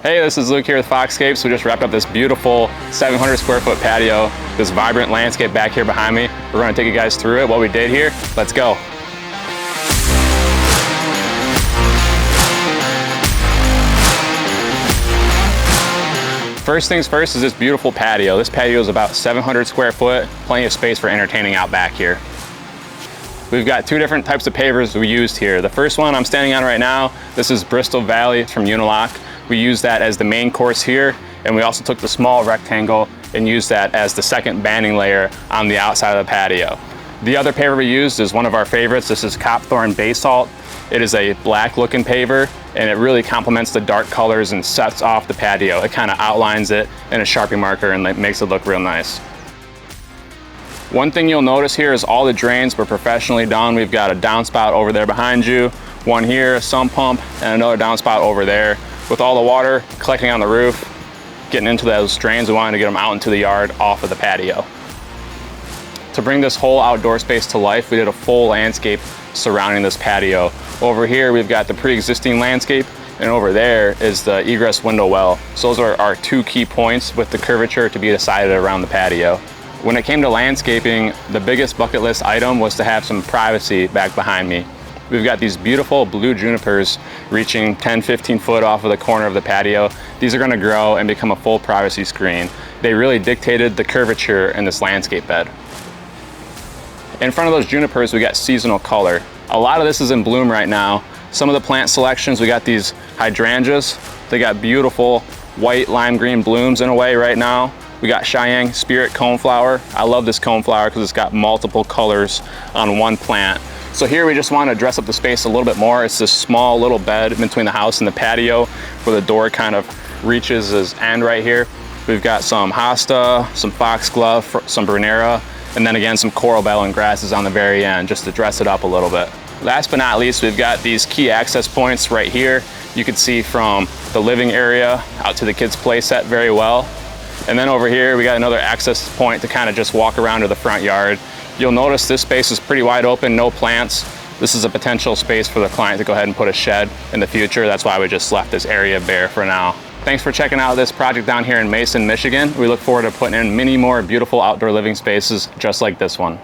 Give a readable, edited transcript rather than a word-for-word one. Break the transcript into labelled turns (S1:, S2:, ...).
S1: Hey, this is Luke here with Foxscapes. We just wrapped up this beautiful 700 square foot patio, this vibrant landscape back here behind me. We're going to take you guys through it, what we did here. Let's go. First things first is this beautiful patio. This patio is about 700 square foot, plenty of space for entertaining out back here. We've got two different types of pavers we used here. The first one I'm standing on right now, this is Bristol Valley from Unilock. We used that as the main course here, and we also took the small rectangle and used that as the second banding layer on the outside of the patio. The other paver we used is one of our favorites. This is Copthorn Basalt. It is a black looking paver, and it really complements the dark colors and sets off the patio. It kind of outlines it in a Sharpie marker and makes it look real nice. One thing you'll notice here is all the drains were professionally done. We've got a downspout over there behind you, one here, a sump pump, and another downspout over there. With all the water collecting on the roof, getting into those drains, we wanted to get them out into the yard off of the patio. To bring this whole outdoor space to life, we did a full landscape surrounding this patio. Over here, we've got the pre-existing landscape, and over there is the egress window well. So those are our two key points with the curvature to be decided around the patio. When it came to landscaping, the biggest bucket list item was to have some privacy back behind me. We've got these beautiful blue junipers reaching 10-15 foot off of the corner of the patio. These are going to grow and become a full privacy screen. They really dictated the curvature in this landscape bed. In front of those junipers, we got seasonal color. A lot of this is in bloom right now. Some of the plant selections, we got these hydrangeas. They got beautiful white lime green blooms in a way right now. We got Cheyenne Spirit coneflower. I love this coneflower because it's got multiple colors on one plant. So here we just want to dress up the space a little bit more. It's this small little bed between the house and the patio where the door kind of reaches its end right here. We've got some hosta, some foxglove, some brunera, and then again some coral bell and grasses on the very end just to dress it up a little bit. Last but not least, we've got these key access points right here. You can see from the living area out to the kids' play set very well. And then over here, we got another access point to kind of just walk around to the front yard. You'll notice this space is pretty wide open, no plants. This is a potential space for the client to go ahead and put a shed in the future. That's why we just left this area bare for now. Thanks for checking out this project down here in Mason, Michigan. We look forward to putting in many more beautiful outdoor living spaces just like this one.